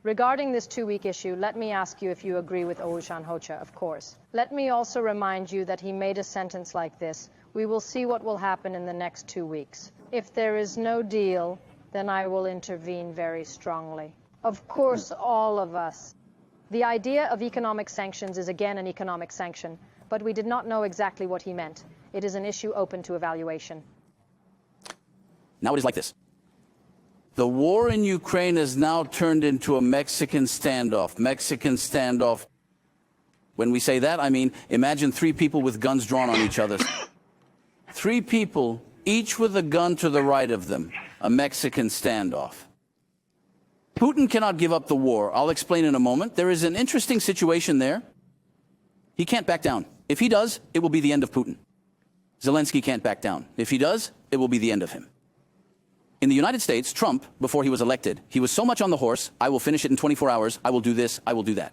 Regarding this two-week issue, let me ask you if you agree with Oğuzhan Hoca, of course. Let me also remind you that he made a sentence like this: "We will see what will happen in the next 2 weeks. If there is no deal, then I will intervene very strongly." Of course, all of us. The idea of economic sanctions is again an economic sanction, but we did not know exactly what he meant. It is an issue open to evaluation. Now it is like this. The war in Ukraine has now turned into a Mexican standoff. Mexican standoff. When we say that, I mean, imagine 3 people with guns drawn on each other. 3 people, each with a gun to the right of them. A Mexican standoff. Putin cannot give up the war. I'll explain in a moment. There is an interesting situation there. He can't back down. If he does, it will be the end of Putin. Zelensky can't back down. If he does, it will be the end of him. In the United States, Trump, before he was elected, he was so much on the horse: I will finish it in 24 hours, I will do this, I will do that.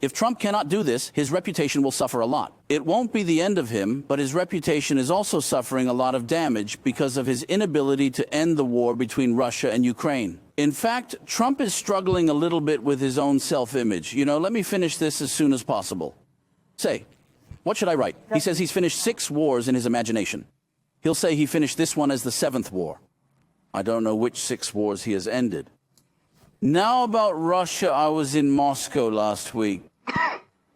If Trump cannot do this, his reputation will suffer a lot. It won't be the end of him, but his reputation is also suffering a lot of damage because of his inability to end the war between Russia and Ukraine. In fact, Trump is struggling a little bit with his own self-image. You know, let me finish this as soon as possible. Say, what should I write? He says he's finished 6 wars in his imagination. He'll say he finished this one as the 7th war. I don't know which 6 wars he has ended. Now about Russia, I was in Moscow last week.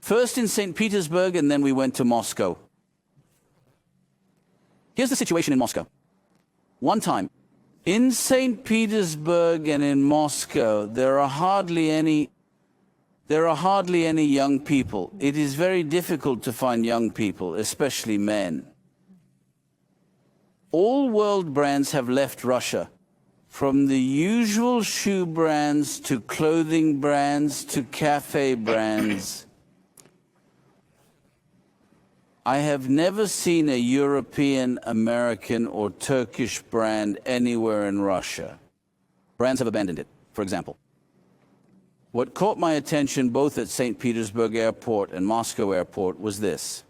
First in St. Petersburg, and then we went to Moscow. Here's the situation in Moscow. One time, in St. Petersburg and in Moscow, there are hardly any young people. It is very difficult to find young people, especially men. All world brands have left Russia, from the usual shoe brands to clothing brands to cafe brands. I have never seen a European, American, or Turkish brand anywhere in Russia. Brands have abandoned it, for example. What caught my attention both at St. Petersburg Airport and Moscow Airport was this: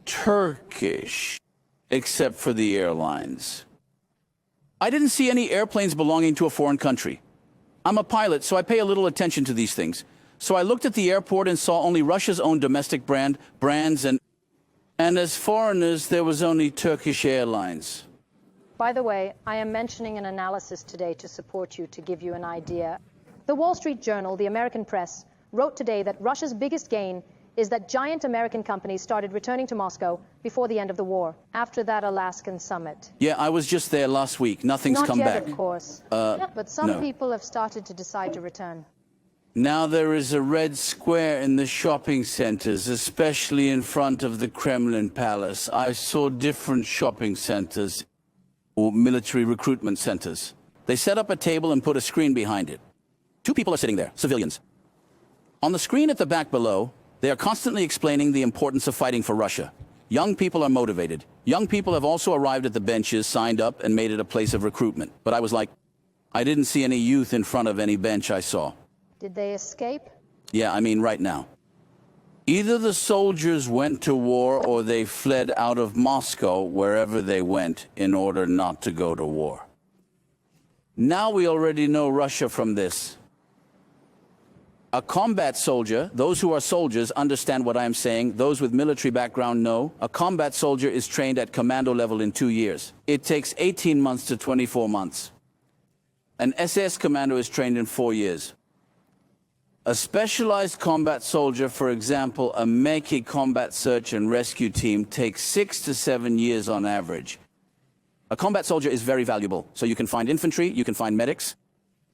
Turkish, except for the airlines. I didn't see any airplanes belonging to a foreign country. I'm a pilot, so I pay a little attention to these things. So I looked at the airport and saw only Russia's own domestic brands, and as foreigners, there was only Turkish Airlines. By the way, I am mentioning an analysis today to support you, to give you an idea. The Wall Street Journal, the American press, wrote today that Russia's biggest gain is that giant American companies started returning to Moscow before the end of the war, after that Alaskan summit. Yeah, I was just there last week. Nothing's come back. Not yet, of course. But some people have started to decide to return. Now there is a red square in the shopping centers, especially in front of the Kremlin Palace. I saw different shopping centers, or military recruitment centers. They set up a table and put a screen behind it. 2 people are sitting there, civilians. On the screen at the back below, they are constantly explaining the importance of fighting for Russia. Young people are motivated. Young people have also arrived at the benches, signed up, and made it a place of recruitment. But I was like, I didn't see any youth in front of any bench I saw. Did they escape? Yeah, I mean right now. Either the soldiers went to war or they fled out of Moscow, wherever they went, in order not to go to war. Now we already know Russia from this. A combat soldier, those who are soldiers understand what I am saying. Those with military background know. A combat soldier is trained at commando level in 2 years. It takes 18 months to 24 months. An SS commando is trained in 4 years. A specialized combat soldier, for example, a Meki combat search and rescue team, takes 6 to 7 years on average. A combat soldier is very valuable. So you can find infantry, you can find medics,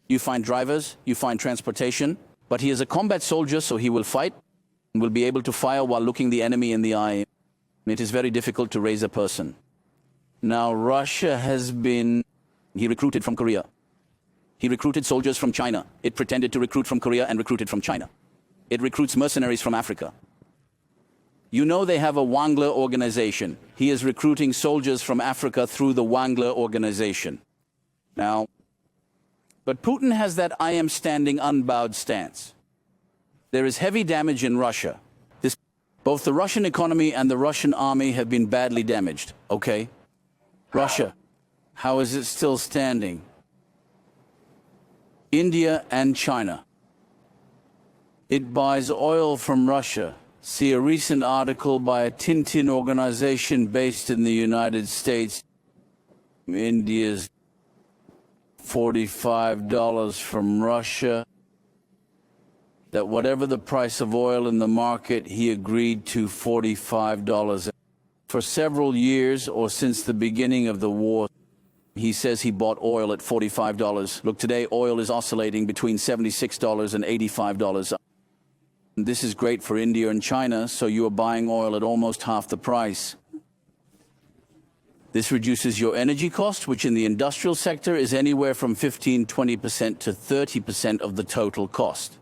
you find drivers, you find transportation. But he is a combat soldier, so he will fight and will be able to fire while looking the enemy in the eye. It is very difficult to raise a person. Now, Russia he recruited from Korea. He recruited soldiers from China. It pretended to recruit from Korea and recruited from China. It recruits mercenaries from Africa. You know they have a Wangler organization. He is recruiting soldiers from Africa through the Wangler organization. Now, but Putin has that I am standing unbowed stance. There is heavy damage in Russia. Both the Russian economy and the Russian army have been badly damaged, okay? Russia, how is it still standing? India and China. It buys oil from Russia. See a recent article by a Tintin organization based in the United States. India's $45 from Russia. That whatever the price of oil in the market, he agreed to $45. For several years, or since the beginning of the war, he says he bought oil at $45. Look, today oil is oscillating between $76 and $85. This is great for India and China, so you are buying oil at almost half the price. This reduces your energy cost, which in the industrial sector is anywhere from 15–20% to 30% of the total cost.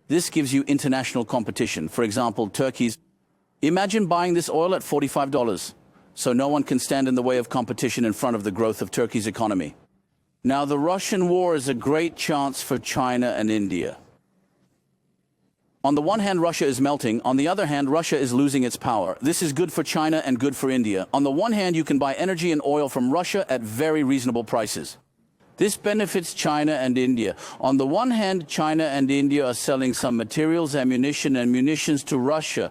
This gives you international competition. For example, Turkey's. Imagine buying this oil at $45, so no one can stand in the way of competition in front of the growth of Turkey's economy. Now, the Russian war is a great chance for China and India. On the one hand, Russia is melting. On the other hand, Russia is losing its power. This is good for China and good for India. On the one hand, you can buy energy and oil from Russia at very reasonable prices. This benefits China and India. On the one hand, China and India are selling some materials, ammunition, and munitions to Russia,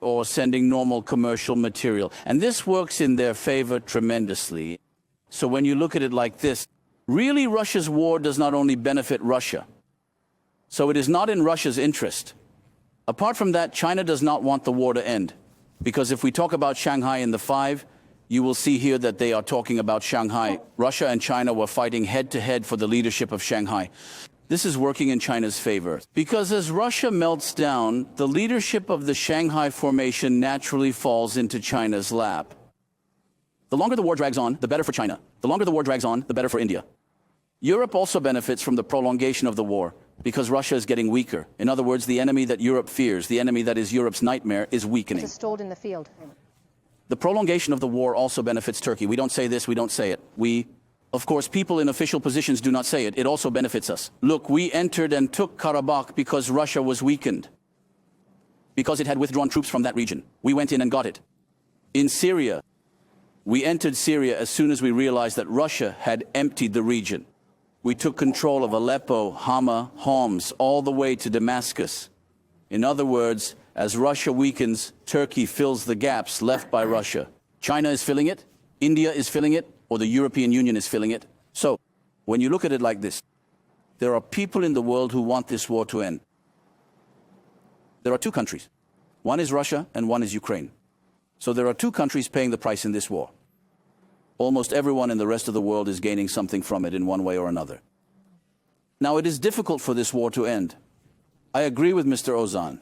or sending normal commercial material. And this works in their favor tremendously. So when you look at it like this, really Russia's war does not only benefit Russia. So it is not in Russia's interest. Apart from that, China does not want the war to end. Because if we talk about Shanghai in the Five, you will see here that they are talking about Shanghai. Russia and China were fighting head-to-head for the leadership of Shanghai. This is working in China's favor. Because as Russia melts down, the leadership of the Shanghai formation naturally falls into China's lap. The longer the war drags on, the better for China. The longer the war drags on, the better for India. Europe also benefits from the prolongation of the war, because Russia is getting weaker. In other words, the enemy that Europe fears, the enemy that is Europe's nightmare, is weakening. It is stored in the field. The prolongation of the war also benefits Turkey. We don't say this, we don't say it. Of course, people in official positions do not say it. It also benefits us. Look, we entered and took Karabakh because Russia was weakened. Because it had withdrawn troops from that region. We went in and got it. In Syria, we entered Syria as soon as we realized that Russia had emptied the region. We took control of Aleppo, Hama, Homs, all the way to Damascus. In other words, as Russia weakens, Turkey fills the gaps left by Russia. China is filling it, India is filling it, or the European Union is filling it. So, when you look at it like this, there are people in the world who want this war to end. There are two countries. One is Russia and one is Ukraine. So there are two countries paying the price in this war. Almost everyone in the rest of the world is gaining something from it in one way or another. Now, it is difficult for this war to end. I agree with Mr. Ozan.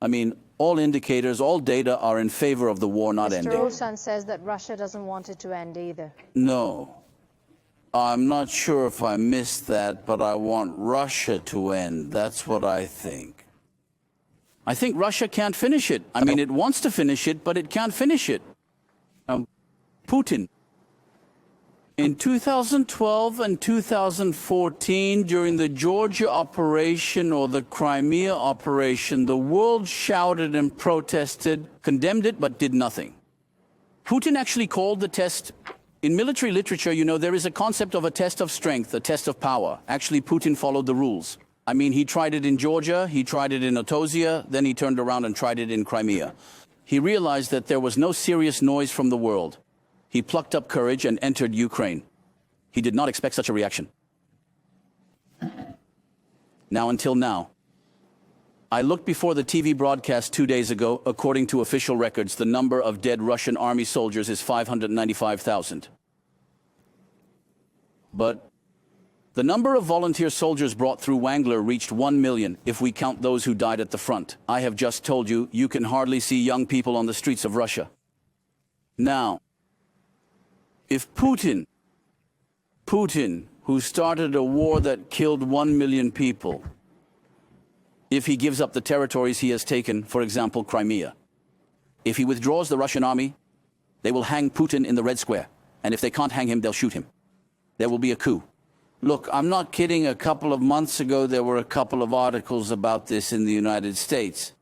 I mean, all indicators, all data are in favor of the war not ending. Mr. Ozan says that Russia doesn't want it to end either. No. I'm not sure if I missed that, but I want Russia to end. That's what I think. I think Russia can't finish it. I mean, it wants to finish it, but it can't finish it. Putin. In 2012 and 2014, during the Georgia operation or the Crimea operation, the world shouted and protested, condemned it, but did nothing. Putin actually called the test, in military literature, you know, there is a concept of a test of strength, a test of power. Actually, Putin followed the rules. I mean, he tried it in Georgia, he tried it in Otosia, then he turned around and tried it in Crimea. He realized that there was no serious noise from the world. He plucked up courage and entered Ukraine. He did not expect such a reaction. Now, until now, I looked before the TV broadcast 2 days ago. According to official records, the number of dead Russian army soldiers is 595,000. But the number of volunteer soldiers brought through Wangler reached 1 million if we count those who died at the front. I have just told you, you can hardly see young people on the streets of Russia. Now, if Putin, who started a war that killed 1 million people, if he gives up the territories he has taken, for example, Crimea, if he withdraws the Russian army, they will hang Putin in the Red Square. And if they can't hang him, they'll shoot him. There will be a coup. Look, I'm not kidding. A couple of months ago, there were a couple of articles about this in the United States.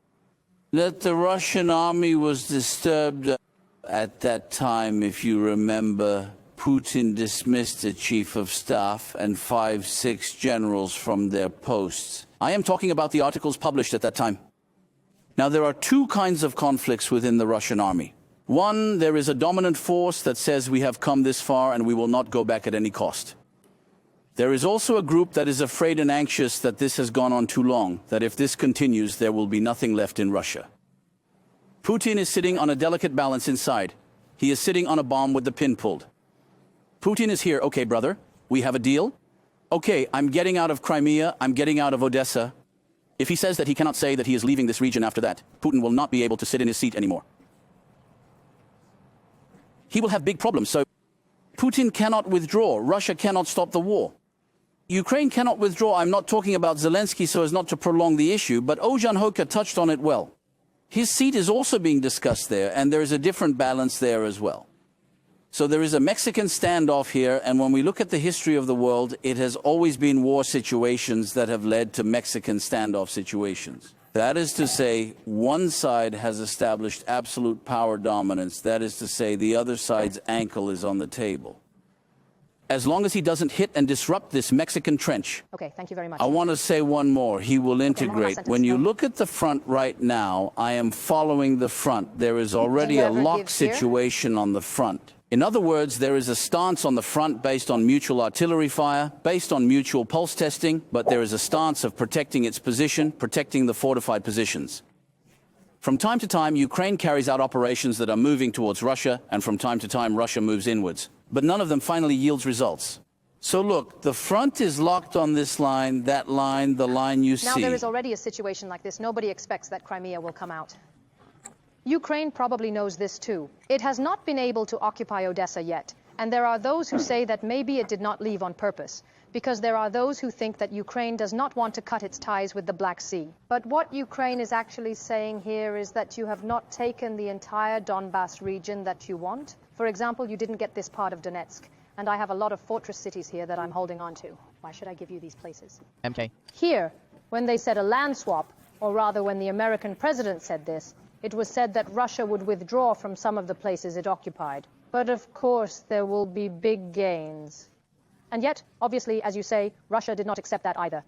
That the Russian army was disturbed at that time, if you remember, Putin dismissed the chief of staff and 5-6 generals from their posts. I am talking about the articles published at that time. Now, there are two kinds of conflicts within the Russian army. One, there is a dominant force that says we have come this far and we will not go back at any cost. There is also a group that is afraid and anxious that this has gone on too long, that if this continues, there will be nothing left in Russia. Putin is sitting on a delicate balance inside. He is sitting on a bomb with the pin pulled. Putin is here. Okay, brother, we have a deal. Okay, I'm getting out of Crimea. I'm getting out of Odessa. If he says that he cannot say that he is leaving this region after that, Putin will not be able to sit in his seat anymore. He will have big problems. So Putin cannot withdraw. Russia cannot stop the war. Ukraine cannot withdraw. I'm not talking about Zelensky so as not to prolong the issue, but Ozhan Hoka touched on it well. His seat is also being discussed there, and there is a different balance there as well. So there is a Mexican standoff here, and when we look at the history of the world, it has always been war situations that have led to Mexican standoff situations. That is to say, one side has established absolute power dominance. That is to say, the other side's ankle is on the table. As long as he doesn't hit and disrupt this Mexican trench. Okay, thank you very much. I want to say one more. He will integrate. When you look at the front right now, I am following the front. There is already a lock situation on the front. In other words, there is a stance on the front based on mutual artillery fire, based on mutual pulse testing, but there is a stance of protecting its position, protecting the fortified positions. From time to time, Ukraine carries out operations that are moving towards Russia, and from time to time, Russia moves inwards. But none of them finally yields results. So look, the front is locked on this line, that line, the line you see. Now there is already a situation like this. Nobody expects that Crimea will come out. Ukraine probably knows this too. It has not been able to occupy Odessa yet, and there are those who say that maybe it did not leave on purpose, because there are those who think that Ukraine does not want to cut its ties with the Black Sea. But what Ukraine is actually saying here is that you have not taken the entire Donbas region that you want. For example, you didn't get this part of Donetsk, and I have a lot of fortress cities here that I'm holding on to. Why should I give you these places? MK. Here, when they said a land swap, or rather when the American president said this, it was said that Russia would withdraw from some of the places it occupied. But of course, there will be big gains. And yet, obviously, as you say, Russia did not accept that either.